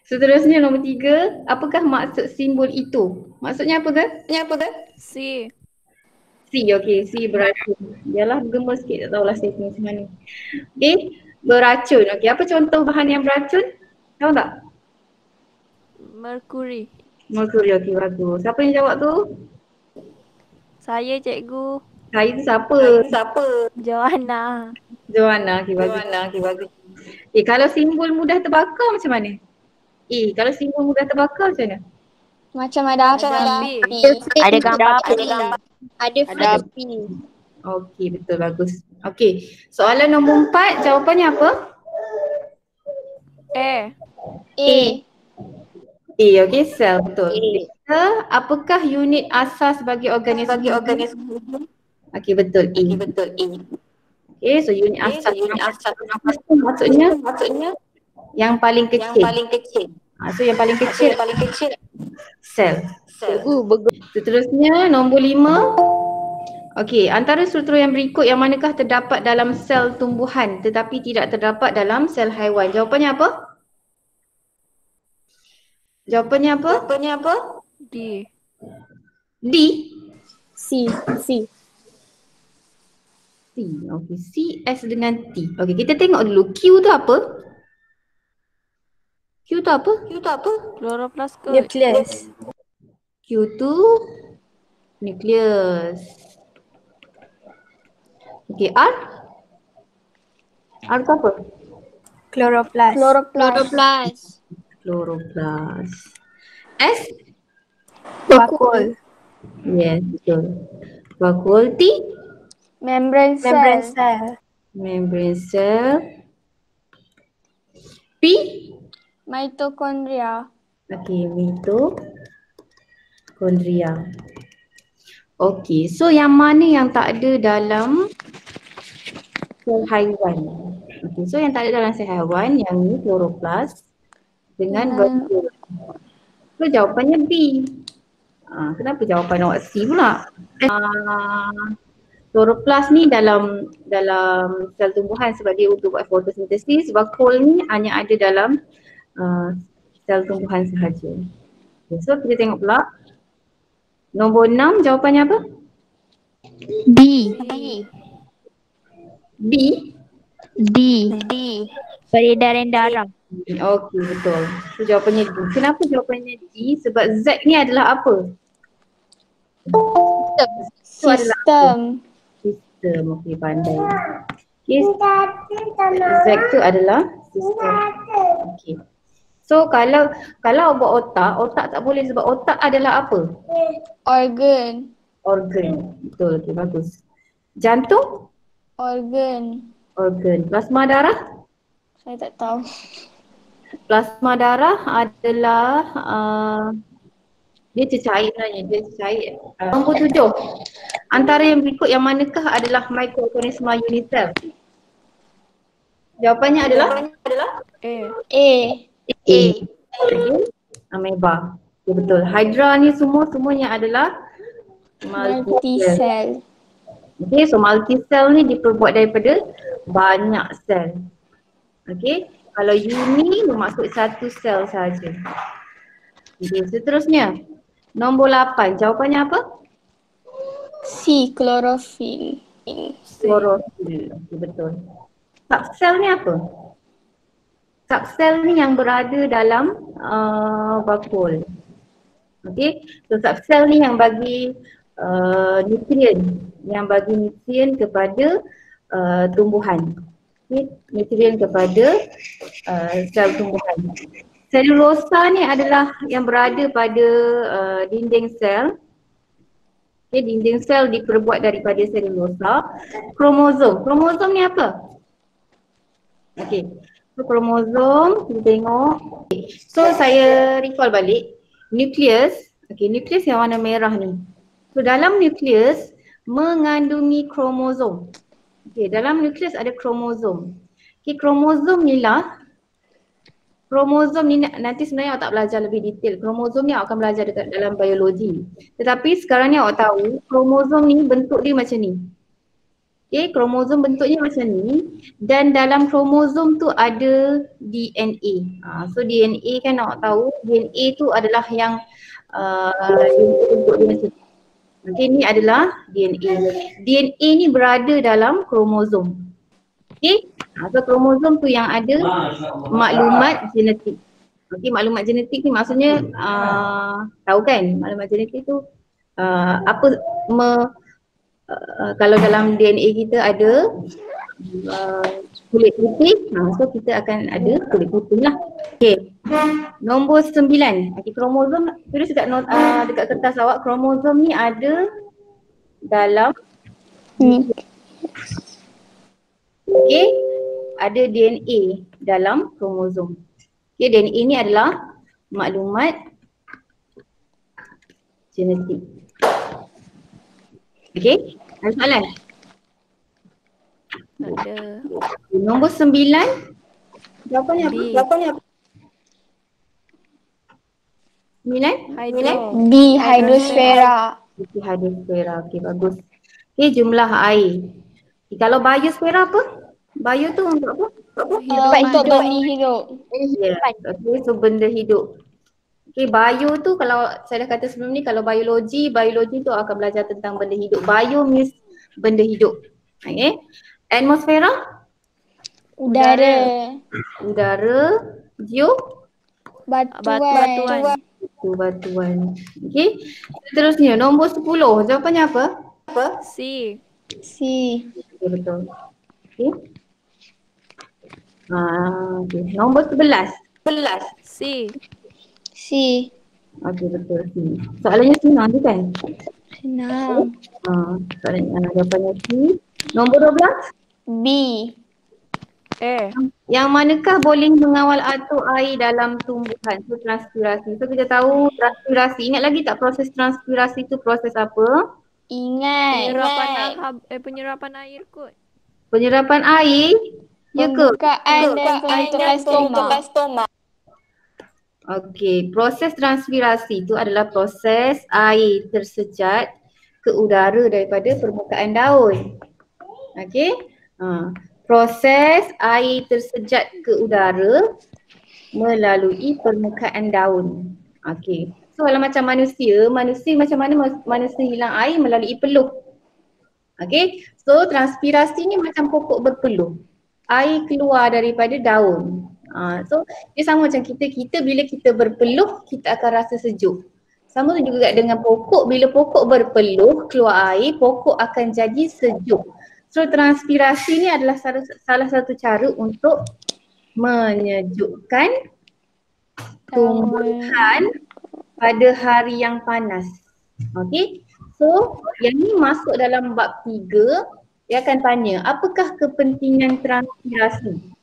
Seterusnya nombor 3, apakah maksud simbol itu? Maksudnya apa ke? C. C, okey. C beracun. Yalah gemes sikit, tak tahulah setting macam mana. Okey, beracun. Okey, apa contoh bahan yang beracun? Tahu tak? Mercury. Merkuri, okey bagus. Siapa yang jawab tu? Saya cikgu. Saya tu siapa? Joanna. Joanna, okey bagus. Kalau simbol mudah terbakar macam mana? Kalau simbol mudah terbakar macam mana? Macam ada Ada api. api. Ada gambar api. Ada Ada. api. Okey, betul bagus. Okey, soalan nombor 4, jawapannya apa? A. A. Okey, sel betul. Apakah unit asas bagi organisme? Okey, betul. A. Okey, so unit asas. Asas tu maksudnya yang paling kecil. So yang paling kecil sel. Seterusnya nombor 5. Okey, antara struktur yang berikut yang manakah terdapat dalam sel tumbuhan tetapi tidak terdapat dalam sel haiwan? Jawapannya apa? D. D. C. C. Okey, C, S dengan T. Okey, kita tengok dulu Q tu apa? Q tu apa? Chloroplast ke? Nucleus. Q tu nucleus. Okey, R? R tu apa? Chloroplast. Chloroplast. S? Bakul. Yes, betul. Bakul. T? Membrane cell. Membrane cell. P? Mitochondria. Okey, mitochondria. Okey, so yang mana yang tak ada dalam sel haiwan? Okey, so yang tak ada dalam sel haiwan yang ni chloroplast dengan bakul. So jawapannya B. Kenapa jawapan awak C pula? Chloroplast ni dalam sel tumbuhan sebab dia untuk buat fotosintesis. Bakul ni hanya ada dalam sel tumbuhan sahaja. Okay, so kita tengok pula. Nombor 6 jawapannya apa? B. B. Peredaran darah. Okey, betul. So jawapannya D. Kenapa jawapannya D? Sebab Z ni adalah apa? Itu adalah apa? Sistem. Okey, pandai. Okay. Z tu adalah sistem. Okey. So kalau buat otak tak boleh sebab otak adalah apa? Organ. Betul, okey bagus. Jantung? Organ. Plasma darah? Saya tak tahu. Plasma darah adalah dia cecair sebenarnya, Nombor 7. Antara yang berikut yang manakah adalah mikroorganisma unisel? Jawapannya adalah A. A. Okay. Ameba. Okay, betul. Hydra ni semuanya adalah multi-cell. Multi-cell. Okay, so multi-cell ni diperbuat daripada banyak sel. Okay, kalau uni bermaksud satu sel sahaja. Okay, seterusnya. Nombor 8, jawapannya apa? C. Chlorophyll. Chlorophyll. Okay, betul. Subsel ni apa? Subsel ni yang berada dalam bakul. Okay, so subsel ni yang bagi nutrien kepada tumbuhan. Okay, nutrien kepada sel tumbuhan. Selulosa ni adalah yang berada pada dinding sel. Okay, dinding sel diperbuat daripada selulosa. Kromosom ni apa? Okay, so kromosom kita tengok. Okay. So saya recall balik. Nukleus yang warna merah ni. So dalam nukleus mengandungi kromosom. Okay, dalam nukleus ada kromosom. Okay, kromosom ni nanti sebenarnya awak tak belajar lebih detail. Kromosom ni awak akan belajar dekat dalam biologi. Tetapi sekarang ni awak tahu kromosom ni bentuk dia macam ni. Okay, kromosom bentuknya macam ni dan dalam kromosom tu ada DNA. So DNA kan nak tahu DNA tu adalah yang bentuk dia macam ni. Okay, ni adalah DNA. DNA ni berada dalam kromosom. Okay, so kromosom tu yang ada maklumat genetik. Okay, maklumat genetik ni maksudnya tahu kan maklumat genetik tu kalau dalam DNA kita ada kulit putih, so kita akan ada kulit putih lah. Okay, nombor 9. Okay, kromosom, tulis dekat kertas awak, kromosom ni ada dalam okay, ada DNA dalam kromosom. Okay, DNA ni adalah maklumat genetik. Okay, ada soalan? Tak ada. Nombor 9. Jawapannya apa? B. Jawapannya apa? 9? Hydro. B. Hydrosfera. Okay, hydrosfera. Okay, bagus. Okay, jumlah air. Okay, kalau biosfera apa? Bio tu untuk apa? Untuk benih hidup. Yes. Okay, so benda hidup. Okay, bio tu kalau saya dah kata sebelum ni, kalau biologi tu akan belajar tentang benda hidup. Bio means benda hidup. Okay. Atmosfera? Udara. Batuan. Batuan. Okay. Seterusnya, nombor 10. Jawapannya apa? C. C. Okay, betul. Okay. Okay. Nombor 11. C. C. Okay, betul. Soalannya senang tu kan? Senang. Soalannya jawapannya C. Nombor 12. B. A. Yang manakah boleh mengawal atur air dalam tumbuhan? So transpirasi. So kita tahu transpirasi. Ingat lagi tak proses transpirasi tu proses apa? Ingat. Penyerapan air kot. Penyerapan air? Ya ke? Pembukaan dan pembentukan stoma. Okey, proses transpirasi itu adalah proses air tersejat ke udara daripada permukaan daun. Okey? Proses air tersejat ke udara melalui permukaan daun. Okey. So kalau macam manusia macam mana manusia hilang air? Melalui peluh. Okey. So transpirasi ni macam pokok berpeluh. Air keluar daripada daun. So dia sama macam kita bila kita berpeluh kita akan rasa sejuk. Sama juga dengan pokok, bila pokok berpeluh keluar air, pokok akan jadi sejuk. So transpirasi ni adalah salah satu cara untuk menyejukkan tumbuhan pada hari yang panas. Okay, so yang ni masuk dalam bab 3. Dia akan tanya, apakah kepentingan transpirasi?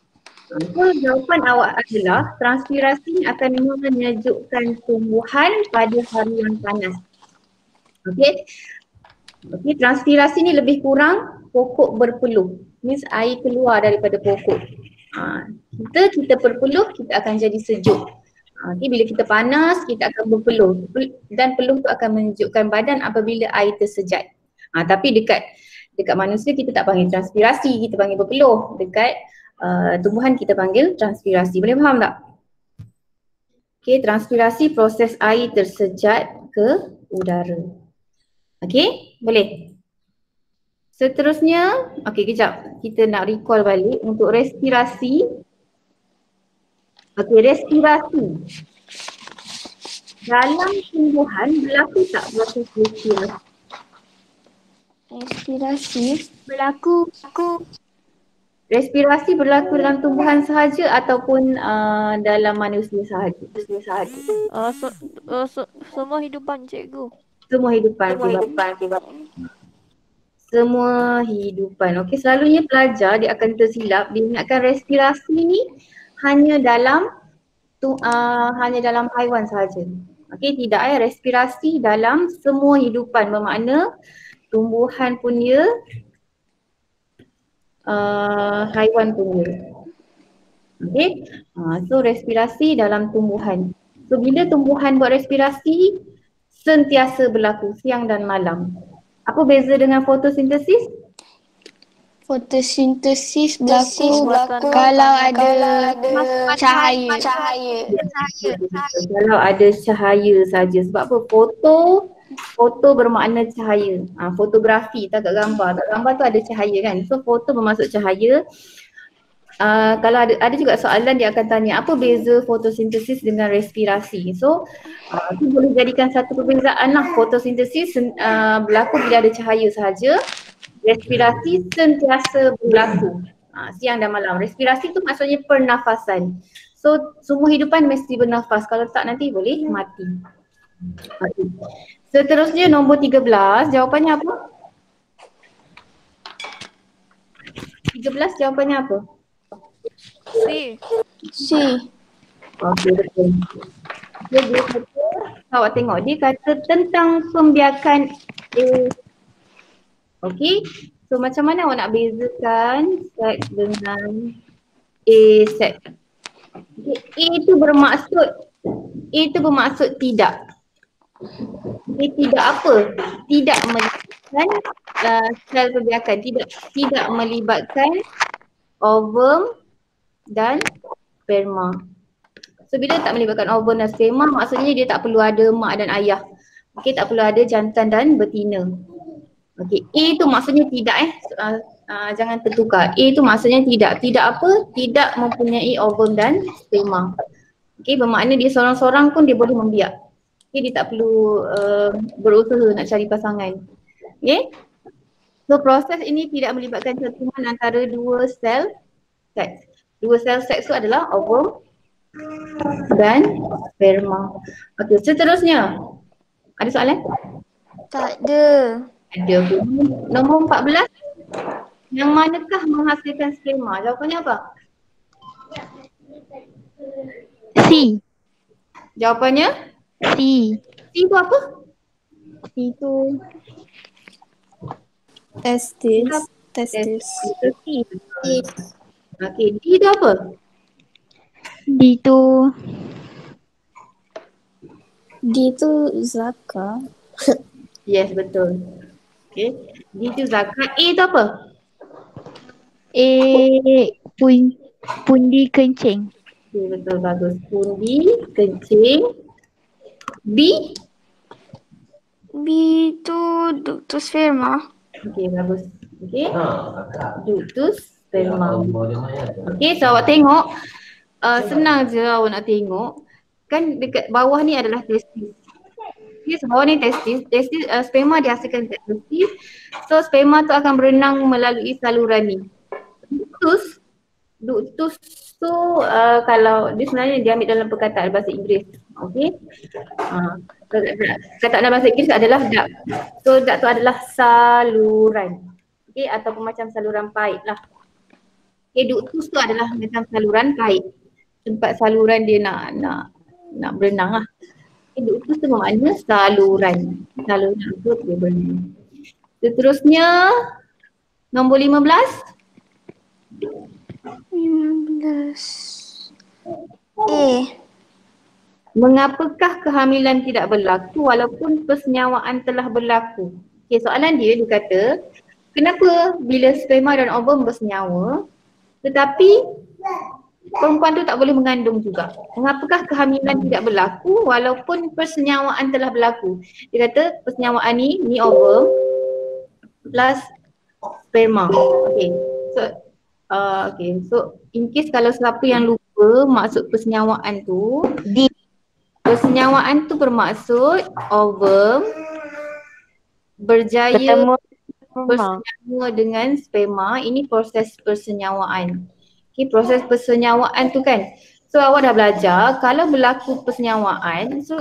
So jawapan awak adalah transpirasi akan menyejukkan tumbuhan pada hari yang panas. Okay, transpirasi ni lebih kurang pokok berpeluh. Means air keluar daripada pokok. Kita berpeluh, kita akan jadi sejuk. Okay, bila kita panas, kita akan berpeluh. Dan peluh tu akan menyejukkan badan apabila air tersejat. Tapi dekat manusia kita tak panggil transpirasi, kita panggil berpeluh. Dekat tumbuhan kita panggil transpirasi. Boleh faham tak? Okay, transpirasi proses air tersejat ke udara. Okay, boleh? Seterusnya, okay kejap. Kita nak recall balik untuk respirasi. Okay, respirasi. Dalam tumbuhan berlaku tak proses respirasi? Respirasi. Berlaku. Respirasi berlaku dalam tumbuhan sahaja ataupun dalam manusia sahaja? Semua hidupan cikgu. Semua hidupan. Semua hidupan. Okey, selalunya pelajar dia akan tersilap, dia ingatkan respirasi ni hanya dalam haiwan sahaja. Okey, tidak, respirasi dalam semua hidupan, bermakna tumbuhan punya, haiwan punya. Okey, so respirasi dalam tumbuhan. So bila tumbuhan buat respirasi, sentiasa berlaku siang dan malam. Apa beza dengan fotosintesis? Fotosintesis berlaku Buatan kalau ada cahaya. Kalau ada cahaya saja. Sebab apa? Foto bermakna cahaya. Fotografi tak kat gambar. Tak gambar tu ada cahaya kan. So foto bermaksud cahaya. Kalau ada juga soalan dia akan tanya apa beza fotosintesis dengan respirasi. So tu boleh jadikan satu perbezaan lah. Fotosintesis berlaku bila ada cahaya sahaja. Respirasi sentiasa berlaku siang dan malam. Respirasi tu maksudnya pernafasan. So semua hidupan mesti bernafas. Kalau tak nanti boleh mati. Okay. Seterusnya nombor 13, jawapannya apa? 13 jawapannya apa? C. Okey, betul. Dia kata, awak tengok dia kata tentang pembiakan A. Okey, so macam mana awak nak bezakan set dengan A set? Okay. A itu bermaksud tidak. Okay, tidak apa? Tidak melibatkan sel perbiakan, tidak melibatkan ovum dan sperma. So bila tak melibatkan ovum dan sperma maksudnya dia tak perlu ada mak dan ayah. Okey, tak perlu ada jantan dan betina. Okey, A tu maksudnya tidak jangan tertukar. A tu maksudnya tidak. Tidak apa? Tidak mempunyai ovum dan sperma. Okey, bermakna dia seorang-seorang pun dia boleh membiak. Okey, dia tak perlu berusaha nak cari pasangan. Okey. So proses ini tidak melibatkan satuan antara dua sel seks. Dua sel seks tu adalah ovum dan sperma. Okey, seterusnya. Ada soalan? Tak ada. Ada. Nombor 14. Yang manakah menghasilkan sperma? Jawapannya apa? C. Jawapannya? C. C tu apa? C tu testis. C. Okey, D tu apa? D tu Zaka. Yes, betul. Okey, D tu zakat. A tu apa? Pundi kencing. Okey, betul, bagus. Pundi, kencing. B? B tu ductus sperma. Okey, bagus. Okey. Ductus sperma. Okey, so awak tengok. Senang je awak nak tengok. Kan dekat bawah ni adalah testis. Okay, so bawah ni testis. Sperma dihasilkan dekat testis. So sperma tu akan berenang melalui saluran ni. Ductus tu kalau dia sebenarnya diambil dalam perkataan bahasa Inggeris. Okey. Perkataan dalam bahasa Inggeris adalah duct. So duct tu adalah saluran. Okey, ataupun macam saluran paip lah. Okey, ductus tu adalah macam saluran paip. Tempat saluran dia nak berenang lah. Okay, ductus tu bermakna saluran. Saluran tu dia berenang. Seterusnya nombor 15. 15. A. Mengapakah kehamilan tidak berlaku walaupun persenyawaan telah berlaku? Okey, soalan dia kata, kenapa bila sperma dan ovum bersenyawa tetapi perempuan tu tak boleh mengandung juga? Mengapakah kehamilan tidak berlaku walaupun persenyawaan telah berlaku? Dia kata persenyawaan ni ovum plus sperma. Okey. So in case kalau siapa yang lupa maksud persenyawaan tu, persenyawaan tu bermaksud ovum berjaya bersenyawa dengan sperma. Ini proses persenyawaan. Okay, proses persenyawaan tu kan. So awak dah belajar kalau berlaku persenyawaan, so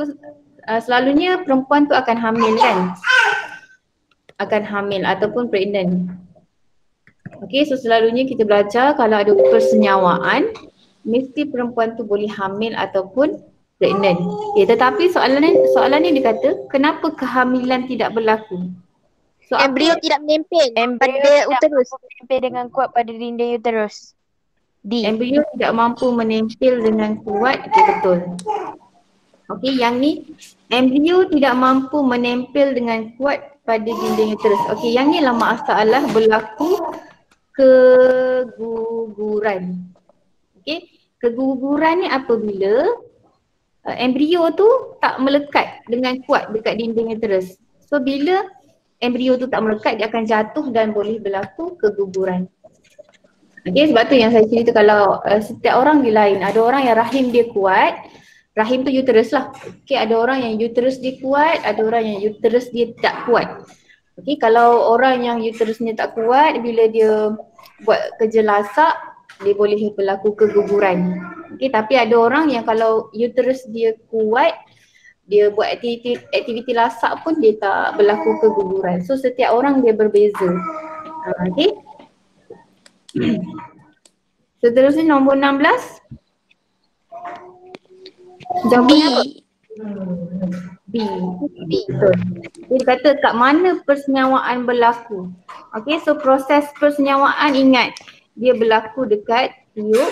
selalunya perempuan tu akan hamil kan. Akan hamil ataupun pregnant. Okay, so selalunya kita belajar kalau ada persenyawaan mesti perempuan tu boleh hamil ataupun pregnant. Okay, tetapi soalannya dia kata kenapa kehamilan tidak berlaku? So Embrio tidak menempel pada uterus. Menempel dengan kuat pada dinding uterus. D. Embrio tidak mampu menempel dengan kuat. Okay, betul. Okay, yang ni embrio tidak mampu menempel dengan kuat pada dinding uterus. Okay, yang ni lah masalah berlaku keguguran. Okey, keguguran ni apabila embrio tu tak melekat dengan kuat dekat dinding uterus. So bila embrio tu tak melekat, dia akan jatuh dan boleh berlaku keguguran. Okay, sebab tu yang saya cerita kalau setiap orang dia lain. Ada orang yang rahim dia kuat, rahim tu uterus lah. Okay, ada orang yang uterus dia kuat, ada orang yang uterus dia tak kuat. Okay, kalau orang yang uterusnya tak kuat, bila dia buat kerja lasak, dia boleh berlaku keguguran. Okay, tapi ada orang yang kalau uterus dia kuat, dia buat aktiviti lasak pun dia tak berlaku keguguran. So setiap orang dia berbeza. Okay. Seterusnya nombor 16. Jawapannya apa? B. Betul. Dia kata kat mana persenyawaan berlaku. Okay, so proses persenyawaan ingat dia berlaku dekat tiup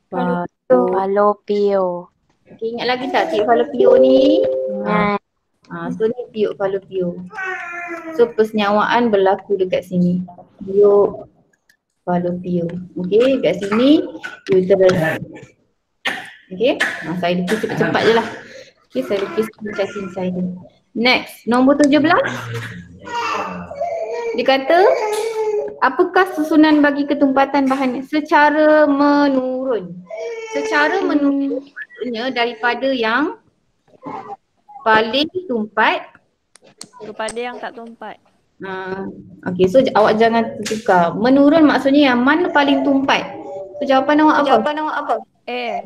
Falopio. Okay, ingat lagi tak tiup falopio ni? Ingat. So ni tiup falopio. So persenyawaan berlaku dekat sini. Tiup falopio. Okay, kat sini uterus. Okay, saya lukis cepat-cepat je lah. Okay, saya lukis cacing saya ni. Next, nombor 17. Dia kata, apakah susunan bagi ketumpatan bahan secara menurun? Secara menurun maksudnya daripada yang paling tumpat Kepada yang tak tumpat. Okay, so awak jangan tertukar. Menurun maksudnya yang mana paling tumpat? So jawapan awak apa? A.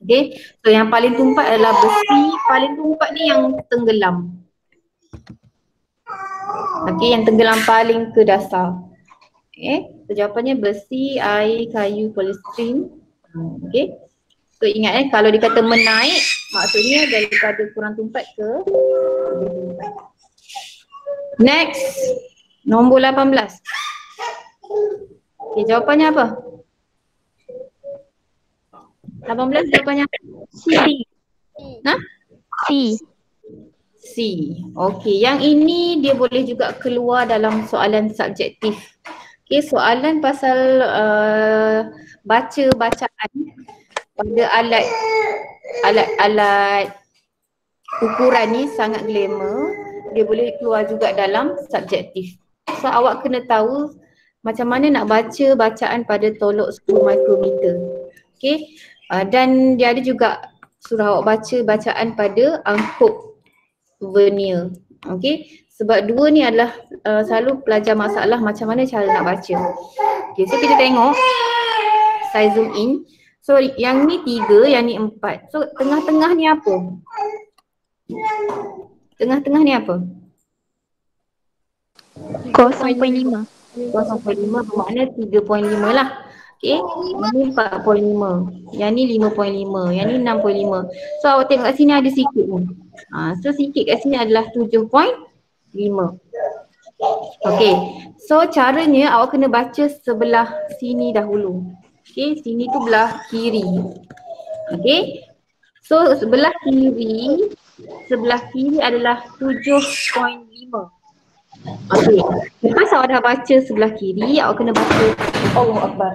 Okay, so yang paling tumpat adalah besi. Paling tumpat ni yang tenggelam. Okay, yang tenggelam paling ke dasar. Okay, so jawapannya besi, air, kayu, polistiren. Okay, so ingat kalau dikata menaik, maksudnya daripada kurang tumpat ke lebih tumpat. Next, nombor 18. Okay, jawapannya apa? 18 jawapannya apa? C. C. C. Okey, yang ini dia boleh juga keluar dalam soalan subjektif. Okey, soalan pasal baca bacaan pada alat ukuran ni sangat glamour. Dia boleh keluar juga dalam subjektif. So awak kena tahu macam mana nak baca bacaan pada tolok 10 mikrometer. Okey, dan dia ada juga suruh awak baca bacaan pada angkuk vernier. Okey, sebab dua ni adalah selalu pelajar masalah macam mana cara nak baca. Okey, so kita tengok. Saya zoom in. So yang ni 3, yang ni 4. So tengah-tengah ni apa? Tengah-tengah ni apa? 0.5. 0.5 bermakna 3.5 lah. Okay, yang ni 4.5, yang ni 5.5, yang ni 6.5. So awak tengok kat sini ada sikit pun. So sikit kat sini adalah 7.5. Okay, so caranya awak kena baca sebelah sini dahulu. Okay, sini tu belah kiri. Okay, so sebelah kiri adalah 7.5. Okey, lepas awak dah baca sebelah kiri, awak kena baca Allahu Akbar.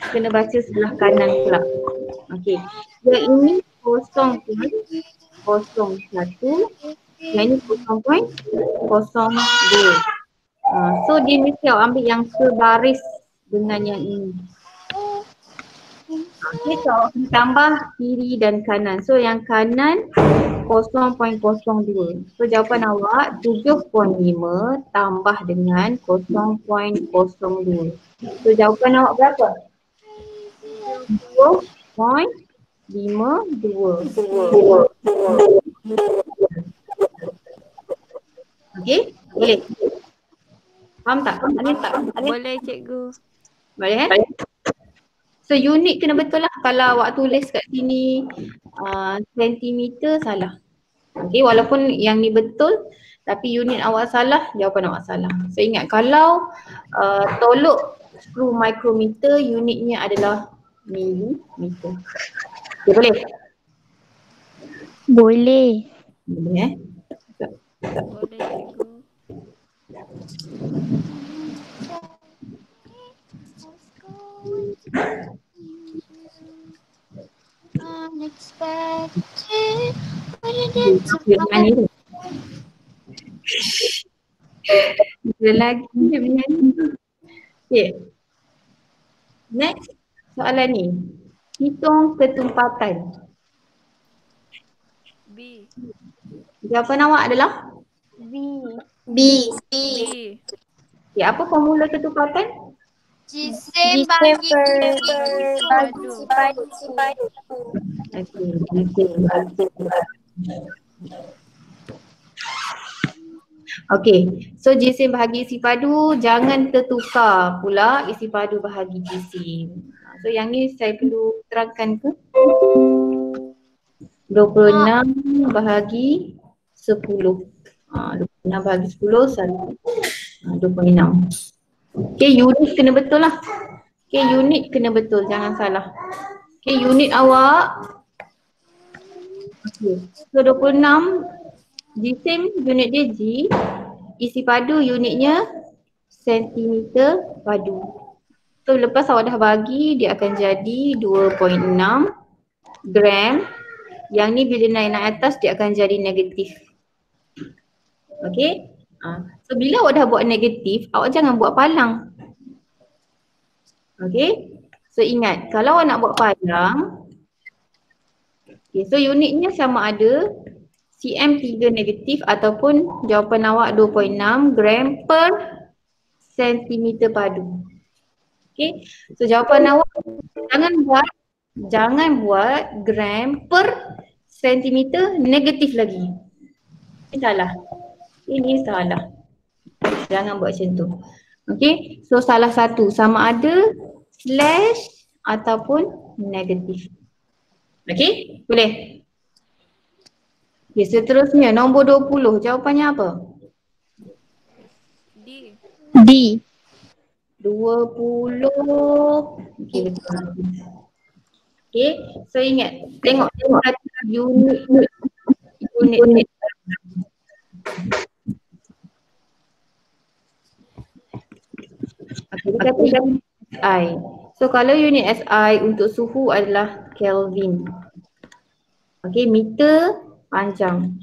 Kena baca sebelah kanan pula. Okey. Yang ini 0.01, yang ini 0.02. So dia mesti awak ambil yang sebaris dengan yang ini. Okey, so awak kena tambah kiri dan kanan. So yang kanan 0.02. So jawapan awak 7.5 tambah dengan 0.02. So jawapan awak berapa? 2.52. Okey, boleh? Faham tak? Boleh cikgu. Boleh So unit kena betul lah. Kalau awak tulis kat sini sentimeter salah. Okey, walaupun yang ni betul tapi unit awak salah, jawapan awak salah. So ingat kalau tolok 10 mikrometer unitnya adalah milimeter. Okay, boleh? Boleh. Boleh Boleh cikgu. Unexpected. Dia menyanyi tu. Dia lagi dia menyanyi. Okay. Next soalan ni. Hitung ketumpatan. B. Jawapan awak adalah? B. B. B. Okay, apa formula ketumpatan? Jisim bagi Padu. Okay, so jisim bahagi isi padu, jangan tertukar pula isi padu bahagi jisim. So yang ni saya perlu terangkan ke? 26 bahagi 10. 26 bahagi 10, 26. Okay, unit kena betul lah. Okay, unit kena betul, jangan salah. Okay, unit awak. Okay, so 26 jisim unit dia G, isi padu unitnya sentimeter padu. So lepas awak dah bagi, dia akan jadi 2.6 gram. Yang ni bila naik atas dia akan jadi negatif. Okay. So bila awak dah buat negatif, awak jangan buat palang. Okay. So ingat, kalau awak nak buat palang, okay, so unitnya sama ada cm3 negatif ataupun jawapan awak 2.6 gram per sentimeter padu. Okay. So jawapan awak jangan buat gram per sentimeter negatif lagi. Ini salah. Ini salah. Jangan buat macam tu. Okay. So salah satu sama ada slash ataupun negatif. Okay. Boleh? Okay, seterusnya nombor 20. Jawapannya apa? D. D. 20. Okay, betul. Okay, so ingat, tengok unit. Okay, dia kata unit SI. So kalau unit SI untuk suhu adalah Kelvin. Okay, meter panjang.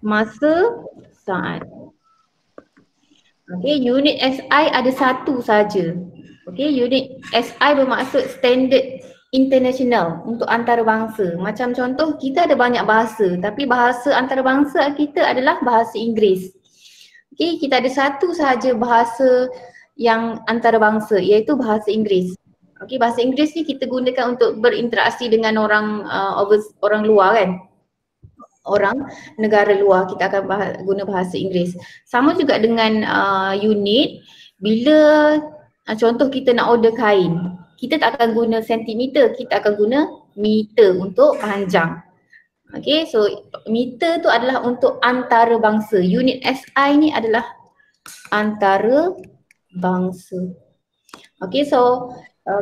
Masa saat. Okay, unit SI ada satu saja. Okay, unit SI bermaksud standard international untuk antarabangsa. Macam contoh, kita ada banyak bahasa tapi bahasa antarabangsa kita adalah bahasa Inggeris. Okay, kita ada satu sahaja bahasa yang antarabangsa iaitu bahasa Inggeris. Okay, bahasa Inggeris ni kita gunakan untuk berinteraksi dengan orang orang luar kan. Orang negara luar kita akan guna bahasa Inggeris. Sama juga dengan unit, bila contoh kita nak order kain, kita tak akan guna sentimeter, kita akan guna meter untuk panjang. Okay, so meter tu adalah untuk antarabangsa. Unit SI ni adalah antarabangsa. Okay, so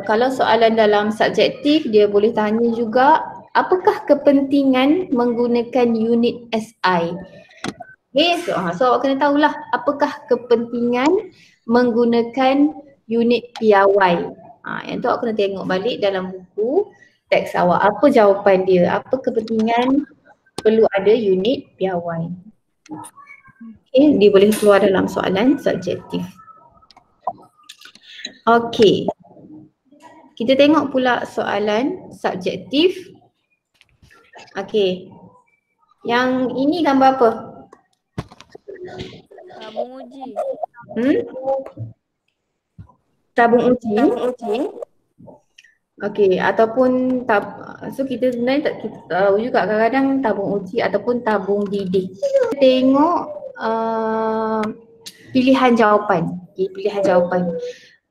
kalau soalan dalam subjektif dia boleh tanya juga, apakah kepentingan menggunakan unit SI? Okay, so awak kena tahulah apakah kepentingan menggunakan unit piawai. Yang tu awak kena tengok balik dalam buku teks awak. Apa jawapan dia? Apa kepentingan perlu ada unit piawai? Okay, dia boleh keluar dalam soalan subjektif. Okay. Kita tengok pula soalan subjektif. Okay. Yang ini gambar apa? Tabung uji. Tabung uji. Okay, ataupun so kita sebenarnya kita tahu juga kadang-kadang tabung uji ataupun tabung didik. Kita tengok pilihan jawapan. Okay, pilihan jawapan.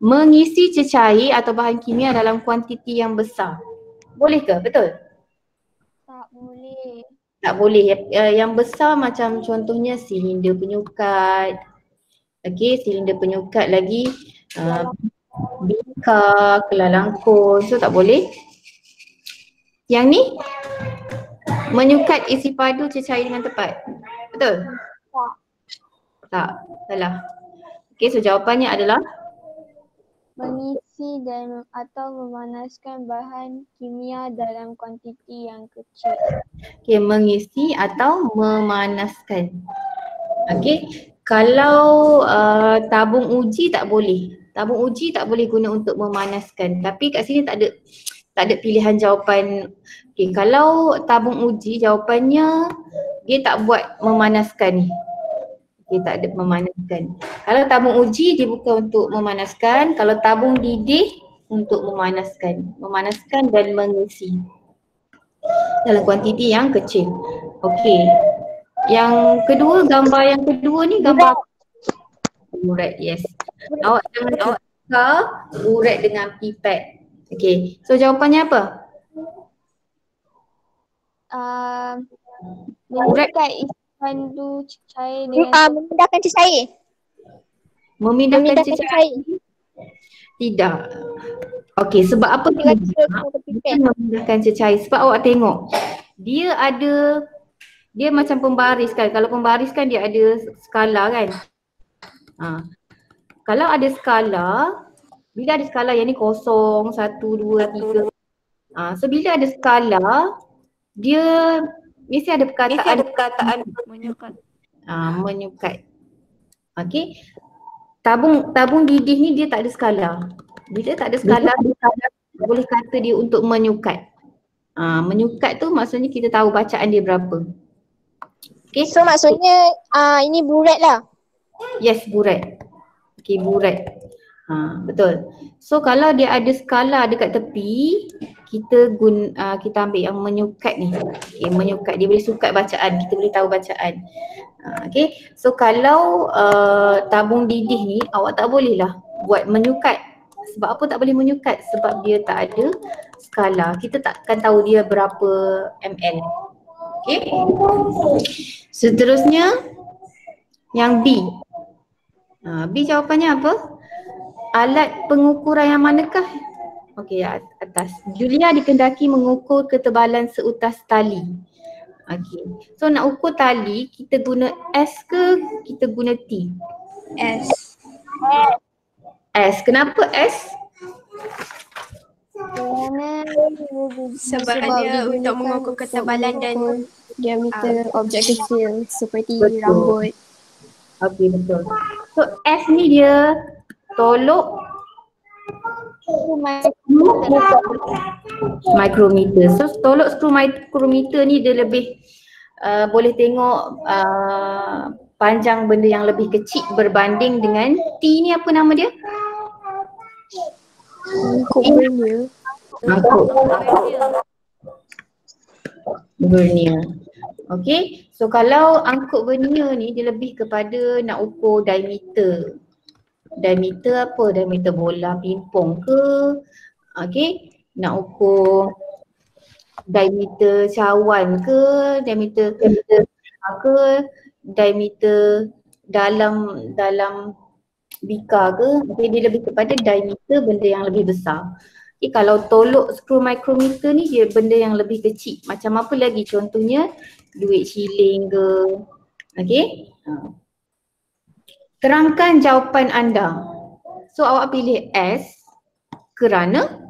Mengisi cecair atau bahan kimia dalam kuantiti yang besar. Boleh ke? Betul? Tak boleh. Tak boleh. Yang besar macam contohnya silinder penyukat. Okay, silinder penyukat lagi. Bika, kelalang kol, so tak boleh. Yang ni menyukat isi padu cecair dengan tepat. Betul? Tak. Tak, salah. Okay, so jawapannya adalah Mengisi dan atau memanaskan bahan kimia dalam kuantiti yang kecil. okay, mengisi atau memanaskan. Okay, kalau tabung uji tak boleh. Tabung uji tak boleh guna untuk memanaskan. Tapi kat sini tak ada pilihan jawapan. Okay, kalau tabung uji jawapannya dia tak buat memanaskan ni. Okay, tak ada memanaskan. Kalau tabung uji dia bukan untuk memanaskan. Kalau tabung didih untuk memanaskan. Memanaskan dan mengisi dalam kuantiti yang kecil. Okey. Yang kedua, gambar yang kedua ni gambar urat, yes. Awak jangan tukar urat dengan pipet. Okey. So jawapannya apa? Mengikat isi pandu cair dengan Memindahkan cecair. Memindahkan cecair? Tidak. Okey, sebab apa tidak? Bukan memindahkan cecair. Sebab awak tengok, dia macam pembaris kan. Kalau pembaris kan dia ada skala kan. Kalau ada skala, bila ada skala yang ni 0, 1, 2, 3. So bila ada skala, dia mesti ada perkataan Menyukat. menyukat. Okey. Tabung didih ni dia tak ada skala. Bila tak ada skala, dia boleh kata dia untuk menyukat. Menyukat tu maksudnya kita tahu bacaan dia berapa. Okay. So maksudnya ini burat lah. Yes, burat. Okay, burat. Betul. So kalau dia ada skala dekat tepi, kita ambil yang menyukat ni. Okay, menyukat. Dia boleh sukat bacaan. Kita boleh tahu bacaan. Okay. So kalau tabung didih ni, awak tak boleh lah buat menyukat. Sebab apa tak boleh menyukat? Sebab dia tak ada skala. Kita takkan tahu dia berapa ml. Okay. Seterusnya yang B. B jawapannya apa? Alat pengukuran yang manakah? Okey, atas. Julia dikendaki mengukur ketebalan seutas tali. Okey. So nak ukur tali, kita guna S ke kita guna T? S. S. Kenapa S? Sebab dia untuk mengukur ketebalan dan diameter objek kecil seperti rambut. Okey, betul. So S ni dia tolok mikrometer. So tolok skru mikrometer ni dia lebih boleh tengok panjang benda yang lebih kecil berbanding dengan T ni apa nama dia? Angkut vernier. Vernier. Okey. So kalau angkut vernier ni dia lebih kepada nak ukur diameter. Diameter apa? Diameter bola pingpong ke? Okey. Nak ukur diameter cawan ke? Diameter ke? Diameter dalam bika ke? Okay, dia lebih kepada diameter benda yang lebih besar. Okay, kalau tolok skru mikrometer ni dia benda yang lebih kecil. Macam apa lagi? Contohnya duit shilling ke. Okay. Terangkan jawapan anda. So awak pilih S kerana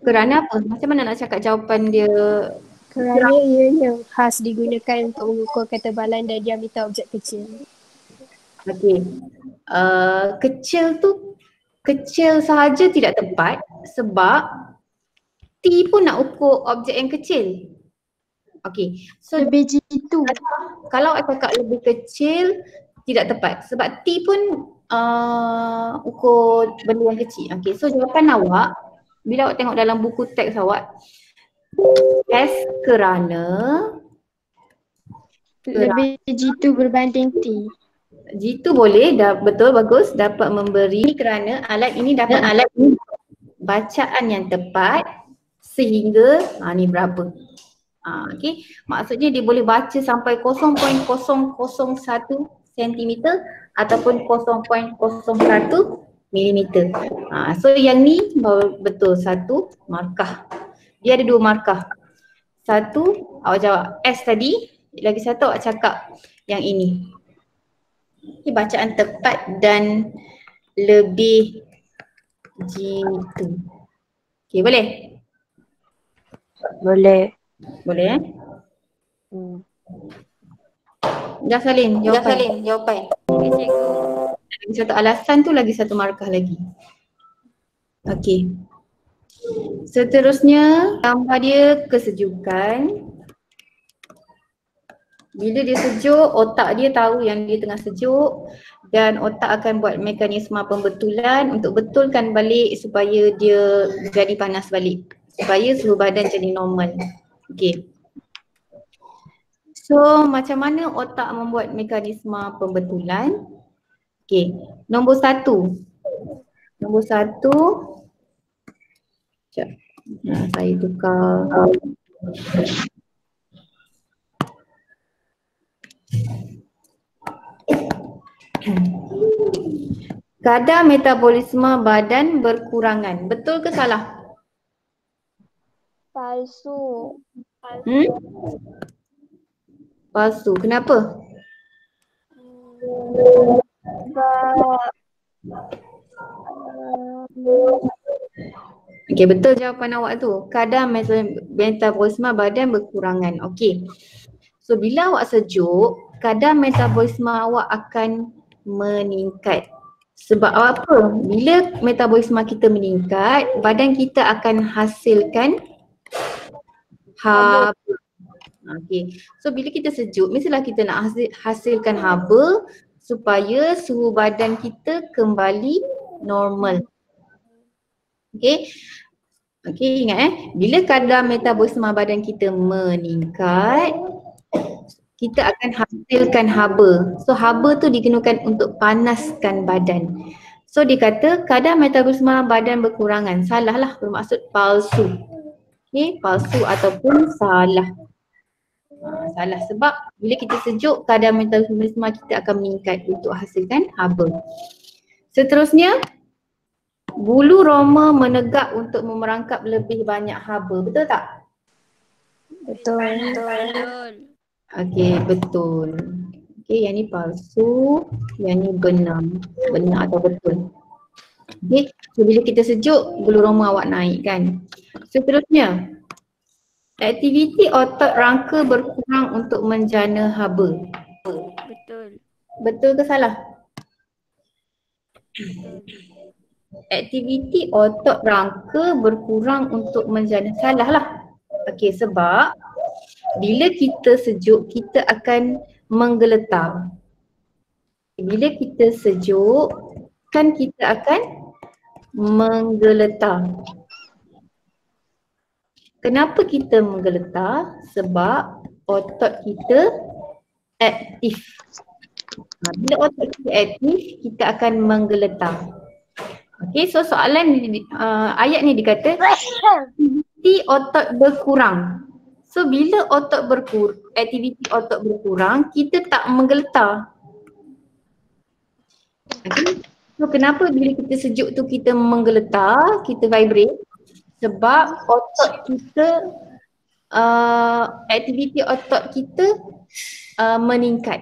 apa? Macam mana nak cakap jawapan dia? Kerana ianya khas digunakan untuk mengukur ketebalan dan diameter objek kecil. Okey. Kecil sahaja tidak tepat sebab T pun nak ukur objek yang kecil. Okey. So Lebih jitu. kalau awak cakap lebih kecil tidak tepat sebab T pun ukur benda yang kecil. Okey. So jawapan awak bila awak tengok dalam buku teks awak S kerana Lebih jitu berbanding T. Jitu boleh, betul, bagus, dapat memberi kerana alat ini dapat bacaan yang tepat sehingga ni berapa. Okey, maksudnya dia boleh baca sampai 0.001 cm ataupun 0.01 mm. So yang ni betul satu markah. Dia ada dua markah. Satu, awak jawab S tadi. Lagi satu awak cakap yang ini. Okay, bacaan tepat dan lebih jitu. Okay, boleh? Boleh. Boleh eh? Hmm. Dah Salin, jawapan. Okey, cikgu. Lagi satu alasan tu lagi satu markah lagi. Okey. Seterusnya, gambar dia kesejukan. Bila dia sejuk, otak dia tahu yang dia tengah sejuk dan otak akan buat mekanisme pembetulan untuk betulkan balik supaya dia jadi panas balik. Supaya suhu badan jadi normal. Okey. So, macam mana otak membuat mekanisme pembetulan? Okey, nombor satu. Nombor satu. Sekejap. Saya tukar. Kadar metabolisme badan berkurangan. Betul ke salah? Palsu. Hmm? Palsu. Kenapa? Sebab Okey, betul jawapan awak tu. Kadar metabolisme badan berkurangan. Okey. So, bila awak sejuk, kadar metabolisme awak akan meningkat. Sebab apa? Bila metabolisme kita meningkat, badan kita akan hasilkan haba. Okey. So bila kita sejuk, mestilah kita nak hasilkan haba supaya suhu badan kita kembali normal. Okey. Okey, ingat bila kadar metabolisme badan kita meningkat, kita akan hasilkan haba. So haba tu digunakan untuk panaskan badan. So dia kata kadar metabolisme badan berkurangan. Salah lah, bermaksud palsu. Okey, palsu ataupun salah. Salah sebab bila kita sejuk kadar metabolisme kita akan meningkat untuk hasilkan haba. Seterusnya, bulu roma menegak untuk memerangkap lebih banyak haba. Betul tak? betul. Betul. Okey, betul. Okey, yang ni palsu, yang ni benar. Benar atau betul. Okey, so bila kita sejuk, bulu roma awak naik kan. Seterusnya, aktiviti otot rangka berkurang untuk menjana haba. Betul. Betul ke salah? Betul. Aktiviti otot rangka berkurang untuk menjana. Salah lah. Okey, sebab bila kita sejuk, kita akan menggeletar. Bila kita sejuk, kan kita akan menggeletar. Kenapa kita menggeletar? Sebab otot kita aktif. Bila otot kita aktif, kita akan menggeletar. Okey, so soalan ayat ni dikata aktiviti otot berkurang. So bila otot aktiviti otot berkurang, kita tak menggeletar. Okay. So kenapa bila kita sejuk tu kita menggeletar, kita vibrate? Sebab otot kita, aktiviti otot kita meningkat.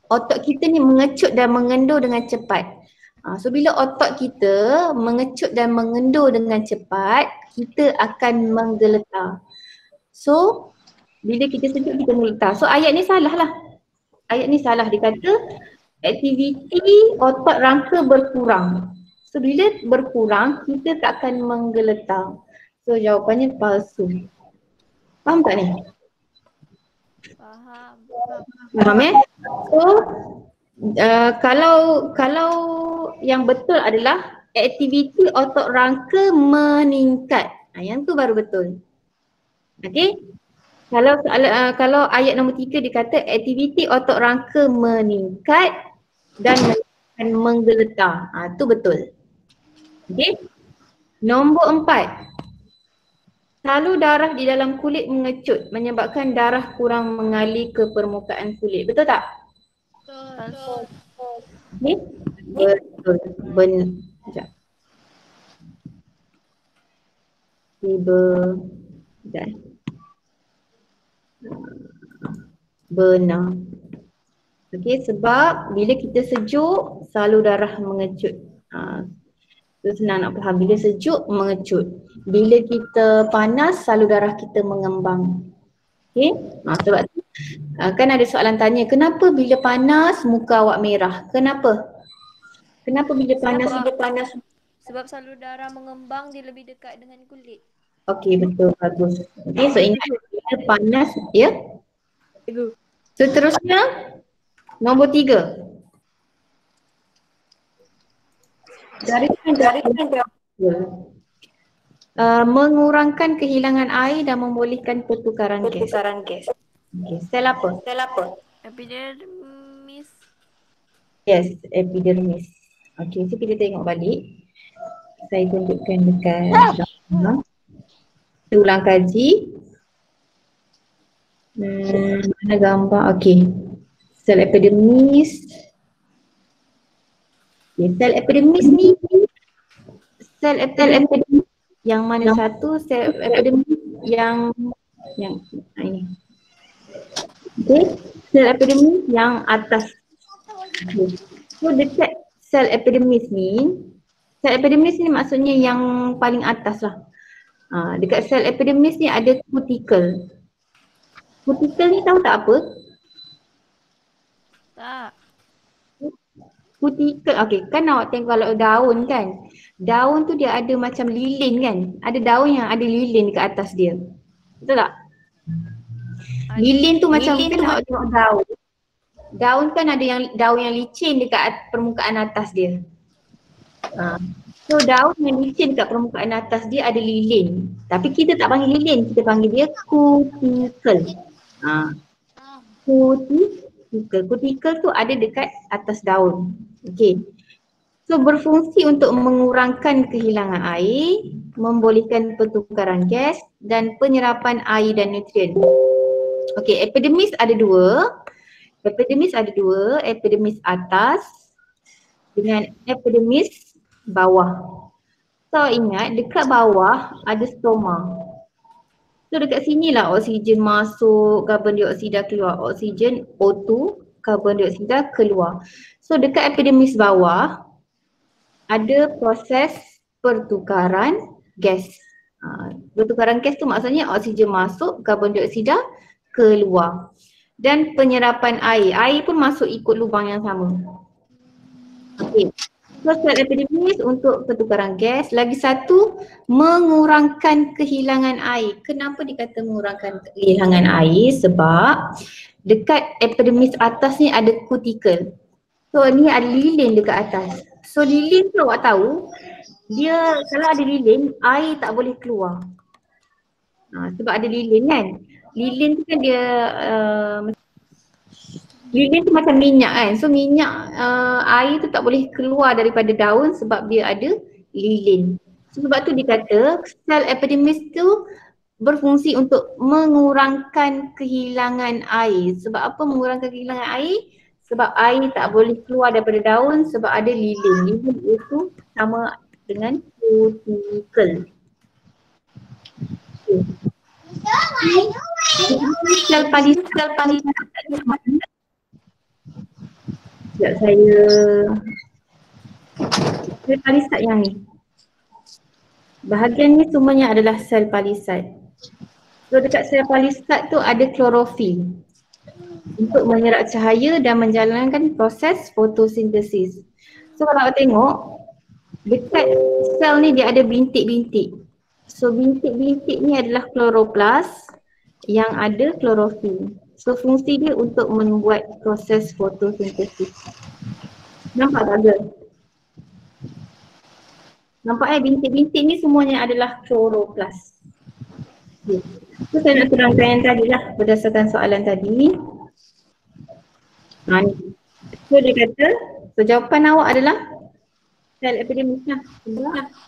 Otot kita ni mengecut dan mengendur dengan cepat. So bila otot kita mengecut dan mengendur dengan cepat, kita akan menggeletar. So bila kita sejuk kita menggeletar. So ayat ni salah lah. Ayat ni salah, dia kata aktiviti otot rangka berkurang. So bila berkurang, kita tak akan menggeletar. So jawapannya palsu. Faham tak ni? Faham. Faham So kalau yang betul adalah aktiviti otot rangka meningkat. Yang tu baru betul. Okey? Kalau ayat nombor 3 dikata aktiviti otot rangka meningkat dan akan menggeletar. Tu betul. Okey? Nombor 4. Salur darah di dalam kulit mengecut menyebabkan darah kurang mengalir ke permukaan kulit. Betul tak? Betul. Okey? Betul. Benar. Sekejap. Sekejap. Benar. Okey, sebab bila kita sejuk, salur darah mengecut. Itu senang nak faham. Bila sejuk, mengecut. Bila kita panas, salur darah kita mengembang. Okey, sebab tu kan ada soalan tanya, kenapa bila panas muka awak merah? Kenapa? Kenapa bila panas? Sebab salur darah mengembang dia lebih dekat dengan kulit. Okey, betul, bagus. Okey, so ingat bila panas, ya? Cikgu. Seterusnya, nombor 3. Mengurangkan kehilangan air dan membolehkan pertukaran gas. Okey, sel apa? Epidermis. Yes, epidermis. Okey, so kita tengok balik. Saya tunjukkan dekat kita ulang kaji. Mana gambar? Okey. Sel epidermis. Okay, sel epidermis ni sel epidermis yang mana satu? Sel epidermis yang ini. Okey, sel epidermis yang atas. Okay. So dekat sel epidermis ni maksudnya yang paling atas lah. Dekat sel epidermis ni ada kutikel. Kutikel ni tahu tak apa? Tak. Kutikel, okey, kan awak tengok kalau daun kan. Daun tu dia ada macam lilin kan. Ada daun yang ada lilin dekat atas dia. Betul tak? Lilin tu macam kan awak tengok daun. Daun kan ada yang daun yang licin dekat permukaan atas dia. So daun yang licin dekat permukaan atas dia ada lilin. Tapi kita tak panggil lilin, kita panggil dia kutikel. Kutikel tu ada dekat atas daun. Okey. So berfungsi untuk mengurangkan kehilangan air, membolehkan pertukaran gas dan penyerapan air dan nutrien. Okey, epidermis ada dua. Epidermis atas dengan epidermis bawah. So ingat dekat bawah ada stoma. So dekat sinilah oksigen masuk, karbon dioksida keluar. Oksigen O2, karbon dioksida keluar. So dekat epidermis bawah ada proses pertukaran gas. Pertukaran gas tu maksudnya oksigen masuk, karbon dioksida keluar. Dan penyerapan air. Air pun masuk ikut lubang yang sama. Okey. So sel epidermis untuk pertukaran gas. Lagi satu, mengurangkan kehilangan air. Kenapa dikata mengurangkan kehilangan air? Sebab dekat epidermis atas ni ada kutikel. So ni ada lilin dekat atas. So lilin tu awak tahu, dia kalau ada lilin, air tak boleh keluar. Sebab ada lilin kan. Lilin tu kan dia lilin tu macam minyak kan. So minyak air tu tak boleh keluar daripada daun sebab dia ada lilin. So, sebab tu dikata sel epidermis tu berfungsi untuk mengurangkan kehilangan air. Sebab apa mengurangkan kehilangan air? Sebab air tak boleh keluar daripada daun sebab ada lilin. Lilin itu sama dengan kutikel. Sel palisat. Sekejap saya sel palisat yang ni. Bahagian ni semuanya adalah sel palisat. So dekat sel palisat tu ada klorofil untuk menyerap cahaya dan menjalankan proses fotosintesis. So kalau awak tengok dekat sel ni dia ada bintik-bintik. So bintik-bintik ni adalah kloroplas yang ada klorofil. So fungsi dia untuk membuat proses fotosintesis. Nampak tak girl? Nampak bintik-bintik ni semuanya adalah kloroplas. Okay. So saya nak terangkan yang tadi lah berdasarkan soalan tadi. Ni. So dia kata, so jawapan awak adalah sel epidermis lah.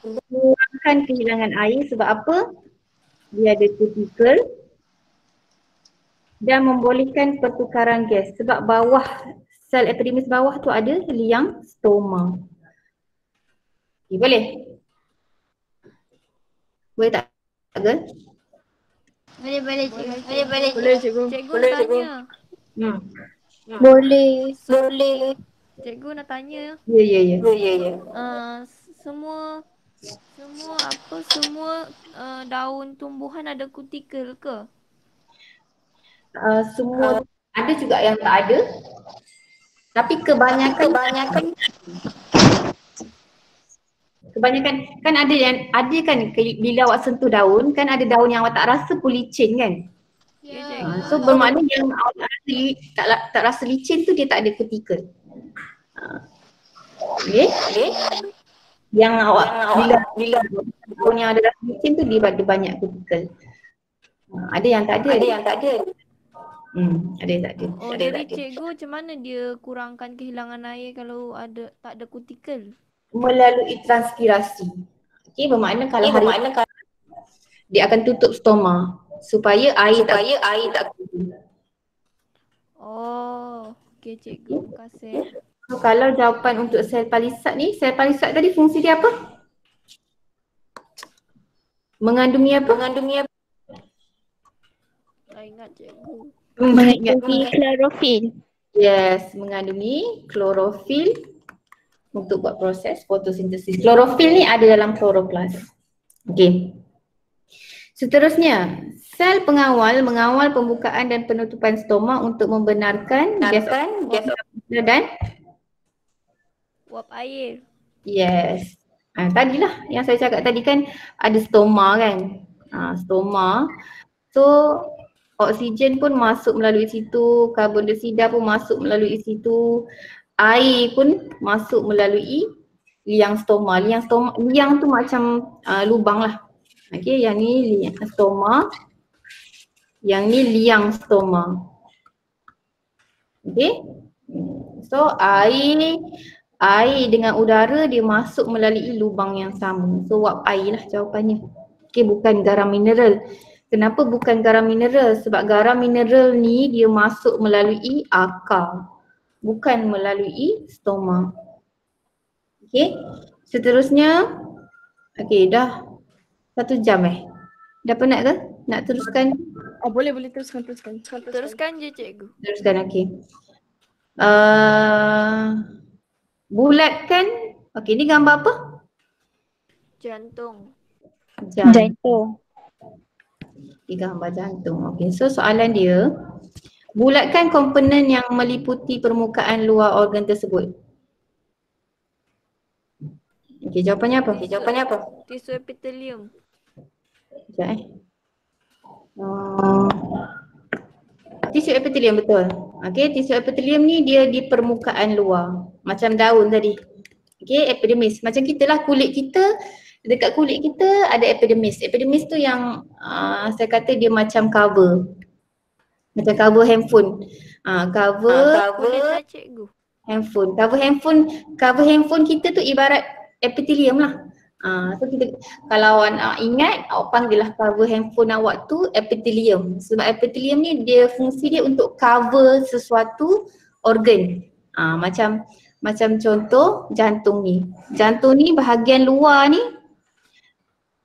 Mengurangkan kehilangan air sebab apa? Dia ada kutikel dan membolehkan pertukaran gas sebab bawah sel epidermis bawah tu ada liang stoma. Okay, boleh? Boleh tak? Boleh cikgu. Cikgu tanya. Hmm. Boleh. Cikgu nak tanya. Ya. Semua daun tumbuhan ada kutikel ke? Semua ada juga yang tak ada. Tapi kebanyakan kan ada kan bila awak sentuh daun kan ada daun yang awak tak rasa pun licin kan. Ya, So bermakna yang awak tak rasa licin tu dia tak ada kutikel. Okay? Yang awak bila daun yang ada rasa licin tu dia ada banyak kutikel. Ada yang tak ada. Ada yang tak ada. Oh, jadi cikgu macam mana dia kurangkan kehilangan air kalau tak ada kutikel? Melalui transpirasi. Okay, bermakna kalau dia akan tutup stoma supaya air tak keluar. Oh, okey cikgu. Terima kasih. So, kalau jawapan untuk sel palisat ni, sel palisat tadi fungsi dia apa? Mengandungi apa? Tak ingat cikgu. Mengandungi klorofil. Yes, mengandungi klorofil untuk buat proses fotosintesis. Klorofil ni ada dalam kloroplas. Okey. Seterusnya, sel pengawal mengawal pembukaan dan penutupan stoma untuk membenarkan gas oksigen dan Uap air. yes. Tadilah yang saya cakap tadi kan ada stoma kan. Stoma. So oksigen pun masuk melalui situ, karbon dioksida pun masuk melalui situ, air pun masuk melalui liang stoma. Liang tu macam lubang lah. Okey, yang ni liang stoma. Yang ni liang stoma. Okey. So air dengan udara dia masuk melalui lubang yang sama. So uap air lah jawapannya. Okey, bukan garam mineral. Kenapa bukan garam mineral? Sebab garam mineral ni dia masuk melalui akar. Bukan melalui stoma. Okey. Seterusnya. Okey, dah 1 jam Dah penat ke? Nak teruskan? Boleh teruskan. Teruskan je cikgu. Teruskan, okey. Bulatkan. Okey, ni gambar apa? Jantung. Jantung. Ini gambar jantung. Okey, so soalan dia, bulatkan komponen yang meliputi permukaan luar organ tersebut. Okey, jawapannya apa? Tisu epitelium. Sekejap tisu epitelium betul. Okey, tisu epitelium ni dia di permukaan luar. Macam daun tadi. Okey, epidermis. Macam kita lah kulit kita, dekat kulit kita ada epidermis. Epidermis tu yang saya kata dia macam cover. Macam cover handphone. Cover Kulit lah cikgu. handphone. Cover handphone kita tu ibarat epitelium lah. So kita kalau awak ingat, awak panggil lah cover handphone awak tu epitelium. Sebab epitelium ni dia fungsi dia untuk cover sesuatu organ. Macam contoh jantung ni. Jantung ni bahagian luar ni,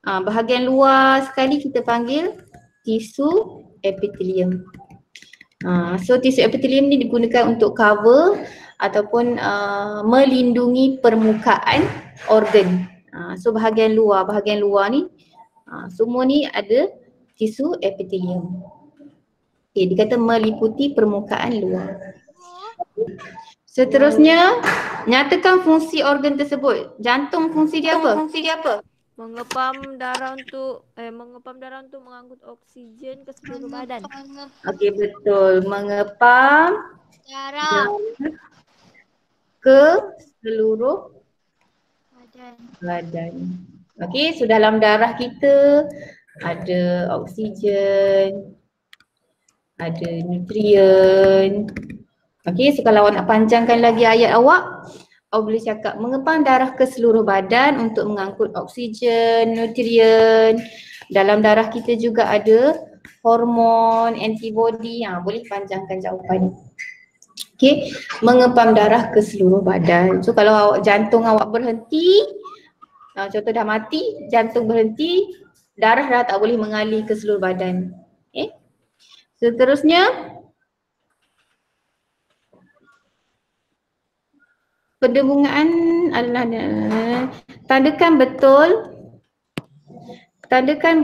bahagian luar sekali kita panggil tisu epitelium. So tisu epitelium ni digunakan untuk cover ataupun melindungi permukaan organ. So bahagian luar ni semua ni ada tisu epitelium. Okay, dia kata meliputi permukaan luar. Seterusnya, nyatakan fungsi organ tersebut. Jantung fungsi dia apa? Mengepam darah untuk mengangkut oksigen ke seluruh badan. Okey, betul. Mengepam Darah. ke seluruh badan. Okey, so dalam darah kita ada oksigen, ada nutrien. Okey, so kalau awak nak panjangkan lagi ayat awak boleh cakap mengepam darah ke seluruh badan untuk mengangkut oksigen, nutrien. Dalam darah kita juga ada hormon, antibody. Boleh panjangkan jawapan. Okey, mengepam darah ke seluruh badan. So kalau jantung awak berhenti, contoh dah mati, jantung berhenti, darah dah tak boleh mengalir ke seluruh badan. Okey. Seterusnya, pendebungaan adalah tandakan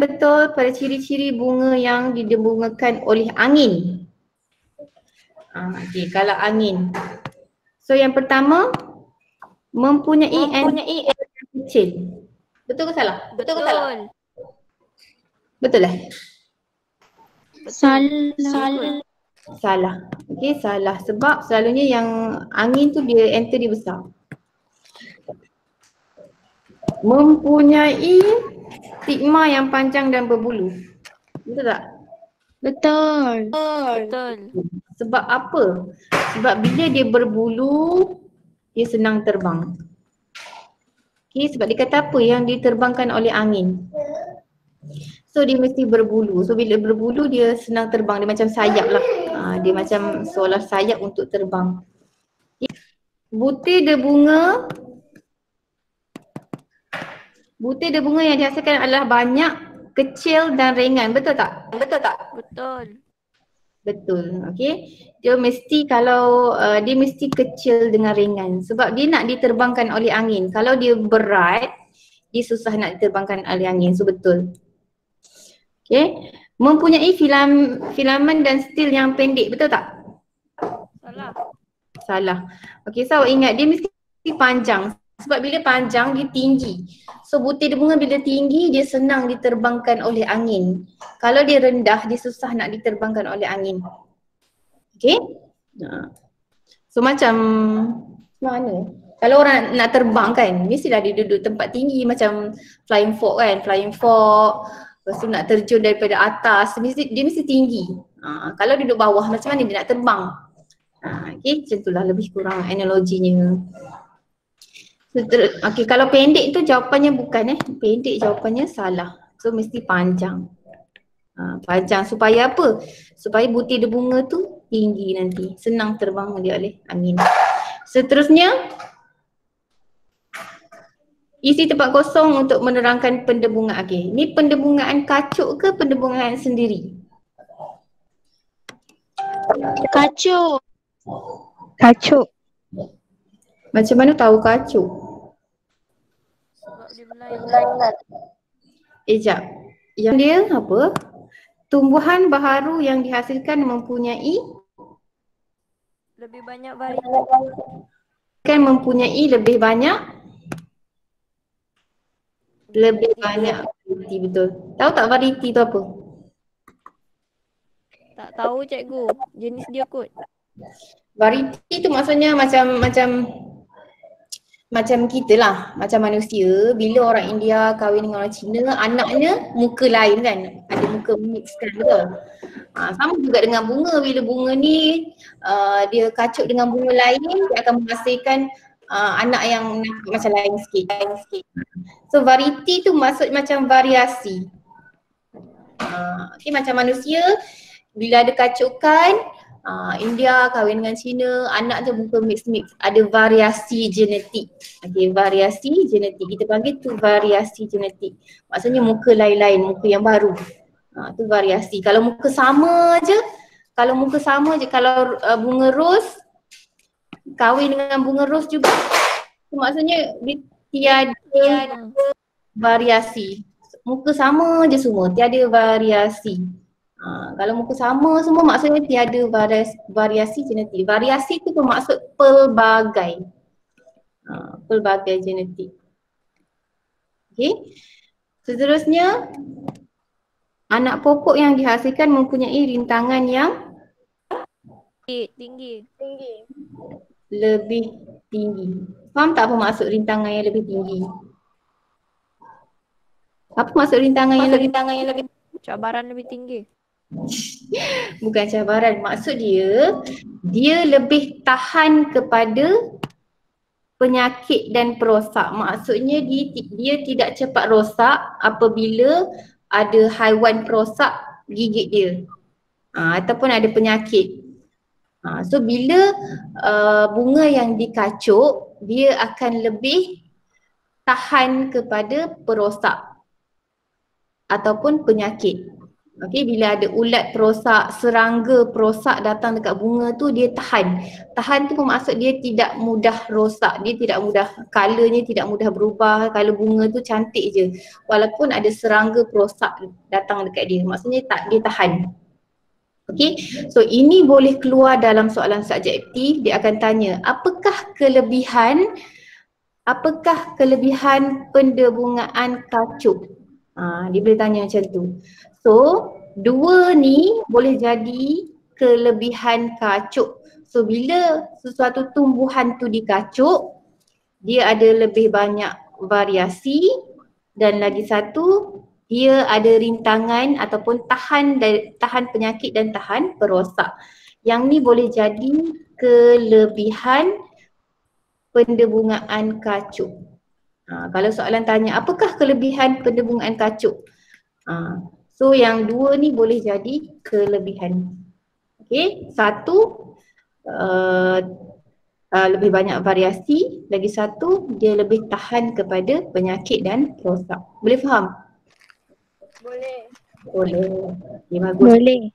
betul pada ciri-ciri bunga yang didebungakan oleh angin. Okey, kalau angin. So yang pertama, mempunyai kecil. Betul ke salah? Betul. Betul lah. Salah. Salah. Okey, salah. Sebab selalunya yang angin tu dia enter dia besar. Mempunyai stigma yang panjang dan berbulu. Betul tak? Betul. Sebab apa? Sebab bila dia berbulu, dia senang terbang. Okay, sebab dia kata apa yang diterbangkan oleh angin. So dia mesti berbulu. So bila berbulu dia senang terbang. Dia macam sayap lah. Dia macam seolah sayap untuk terbang. Okay. Butir debunga yang dihasilkan adalah banyak, kecil dan ringan. Betul tak? Betul. Okey. Dia mesti dia mesti kecil dengan ringan sebab dia nak diterbangkan oleh angin. Kalau dia berat, dia susah nak diterbangkan oleh angin. So betul. Okey. Mempunyai filamen dan stil yang pendek. Betul tak? Salah. Okey, so awak ingat dia mesti panjang. Sebab bila panjang dia tinggi. So butir bunga bila tinggi dia senang diterbangkan oleh angin. Kalau dia rendah dia susah nak diterbangkan oleh angin. Okay? So macam mana? Kalau orang nak terbang kan mestilah dia duduk tempat tinggi macam flying fox kan. Flying fox. Lepas tu nak terjun daripada atas dia mesti tinggi. Kalau duduk bawah macam mana dia nak terbang? Okay, macam itulah lebih kurang analoginya. Okay, kalau pendek tu jawapannya bukan pendek jawapannya salah. So mesti panjang. Panjang supaya apa? Supaya butir bunga tu tinggi nanti. Senang terbang dia oleh angin. Seterusnya, isi tempat kosong untuk menerangkan pendebungaan. Okay, ni pendebungaan kacuk ke pendebungaan sendiri? Kacuk. Macam mana tahu kacuk? Sebab dia berlainan. Jap. Yang dia apa? Tumbuhan baharu yang dihasilkan mempunyai Lebih banyak varietas. kan mempunyai lebih banyak variety, betul. Tahu tak variety tu apa? Tak tahu cikgu. Jenis dia kot. Variety tu maksudnya macam kita lah, macam manusia. Bila orang India kahwin dengan orang Cina, anaknya muka lain kan, ada muka mix kan, betul? Sama juga dengan bunga, bila bunga ni dia kacuk dengan bunga lain, dia akan menghasilkan anak yang macam lain sikit. So variety tu maksud macam variasi. Okay, macam manusia, bila ada kacukan, India kahwin dengan Cina, anak je muka mix, ada variasi genetik. Okay, variasi genetik, kita panggil tu variasi genetik. Maksudnya muka lain-lain, muka yang baru. Tu variasi. Kalau muka sama je, kalau bunga ros kahwin dengan bunga ros juga, maksudnya dia tiada variasi. Muka sama je semua, tiada variasi. Kalau muka sama semua maksudnya tiada variasi genetik. Variasi tu bermaksud pelbagai. Pelbagai genetik. Okay. Seterusnya, anak pokok yang dihasilkan mempunyai rintangan yang tinggi. Lebih tinggi. Faham tak apa maksud rintangan yang lebih tinggi? Apa maksud rintangan yang lebih tinggi? Cabaran lebih tinggi. Bukan cabaran, maksud dia lebih tahan kepada penyakit dan perosak. Maksudnya dia tidak cepat rosak apabila ada haiwan perosak gigit dia ataupun ada penyakit. So bila bunga yang dikacuk, dia akan lebih tahan kepada perosak ataupun penyakit. Okey, bila ada ulat perosak, serangga perosak datang dekat bunga tu, dia tahan. Tahan tu bermaksud dia tidak mudah rosak, dia tidak mudah, colournya tidak mudah berubah, colour bunga tu cantik je. Walaupun ada serangga perosak datang dekat dia, maksudnya dia tahan. Okey, so ini boleh keluar dalam soalan subjektif, dia akan tanya, apakah kelebihan pendebungaan kacuk? Dia boleh tanya macam tu. So, dua ni boleh jadi kelebihan kacuk. So, bila sesuatu tumbuhan tu dikacuk, dia ada lebih banyak variasi dan lagi satu, dia ada rintangan ataupun tahan penyakit dan tahan perosak. Yang ni boleh jadi kelebihan pendebungaan kacuk. Kalau soalan tanya, apakah kelebihan pendebungaan kacuk? So yang dua ni boleh jadi kelebihan. Okey, satu lebih banyak variasi, lagi satu dia lebih tahan kepada penyakit dan perosak. Boleh faham? Boleh. Okay, bagus. Boleh.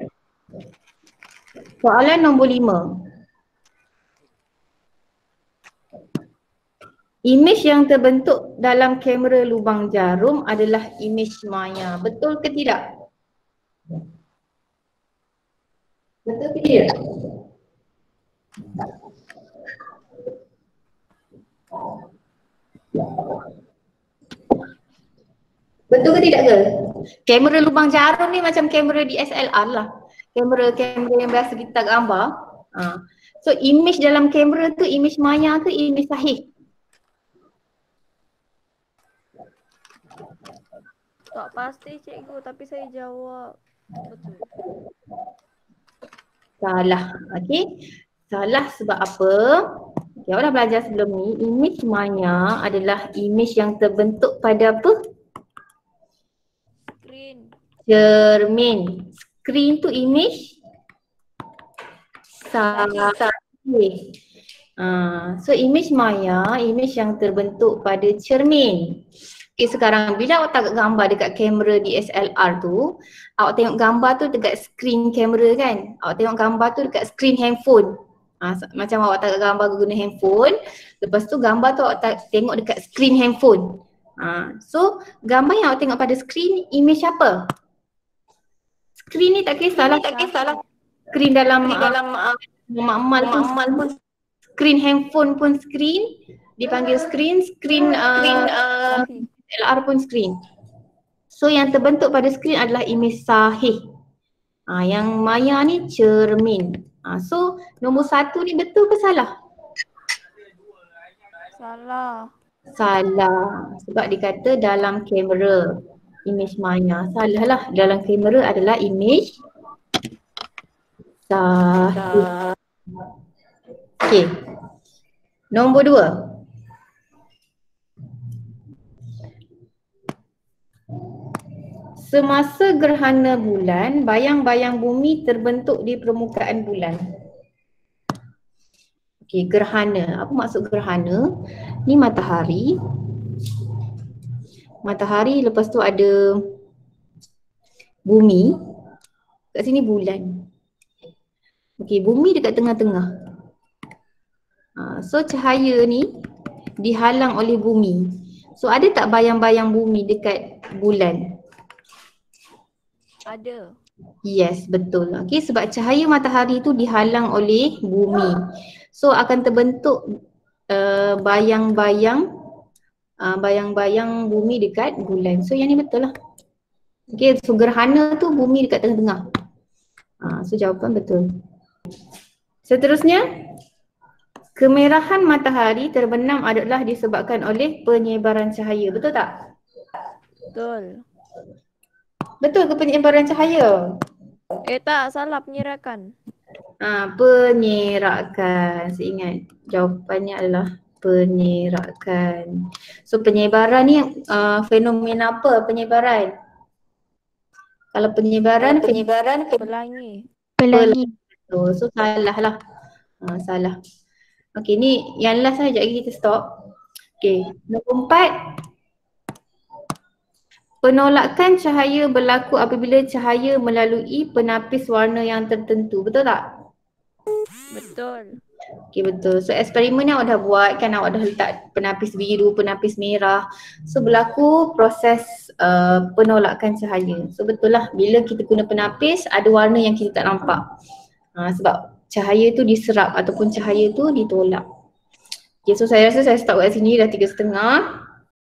Soalan nombor 5. Imej yang terbentuk dalam kamera lubang jarum adalah imej maya. Betul ke tidak? Betul ke tidak? Betul ke tidak ke? Kamera lubang jarum ni macam kamera DSLR lah. Kamera yang biasa kita gambar. So imej dalam kamera tu imej maya ke imej sahih? Tak pasti cikgu, tapi saya jawab betul. Salah. Okey. Salah sebab apa? Okay, awak dah belajar sebelum ni, imej maya adalah imej yang terbentuk pada apa? Screen. Cermin. Screen tu imej sahih. So imej maya, imej yang terbentuk pada cermin. Okay, sekarang bila awak tengok gambar dekat kamera DSLR tu, awak tengok gambar tu dekat screen kamera kan? Awak tengok gambar tu dekat screen handphone. Macam awak tengok gambar guna handphone, lepas tu gambar tu awak tengok dekat screen handphone. So gambar yang awak tengok pada screen, imej apa? Screen ni tak kisahlah. Screen dalam amal pun screen handphone pun screen, dipanggil screen LR pun screen. So yang terbentuk pada screen adalah imej sahih. Yang maya ni cermin. So nombor 1 ni betul ke salah? Salah. Salah. Sebab dikata dalam kamera imej maya. Salah lah. Dalam kamera adalah imej sahih. Okey. Nombor 2. Semasa gerhana bulan, bayang-bayang bumi terbentuk di permukaan bulan. Okey, gerhana. Apa maksud gerhana? Ni matahari. Matahari, lepas tu ada bumi. Kat sini bulan. Okey, bumi dekat tengah-tengah. So cahaya ni dihalang oleh bumi. So ada tak bayang-bayang bumi dekat bulan? Ada. Yes, betul. Okey, sebab cahaya matahari tu dihalang oleh bumi. So akan terbentuk bayang-bayang bumi dekat bulan. So yang ni betul lah. Okey, so gerhana tu bumi dekat tengah-tengah. So jawapan betul. Seterusnya, kemerahan matahari terbenam adalah disebabkan oleh penyebaran cahaya. Betul tak? Betul. Betul ke penyebaran cahaya? Tak, salah penyerakan. Penyerakan. Saya ingat jawapannya adalah penyerakan. So penyebaran ni fenomena apa penyebaran? Kalau penyebaran Pelangi. So salah lah. Salah. Okey, ni yang last lah, sekejap lagi kita stop. Okey, nombor 4. penolakan cahaya berlaku apabila cahaya melalui penapis warna yang tertentu. Betul tak? Betul. Okay, betul. So eksperimen ni awak dah buat kan, awak dah letak penapis biru, penapis merah. So berlaku proses penolakan cahaya. So betul lah, bila kita guna penapis ada warna yang kita tak nampak. Sebab cahaya tu diserap ataupun cahaya tu ditolak. Okay, so saya rasa saya stop kat sini dah 3.30.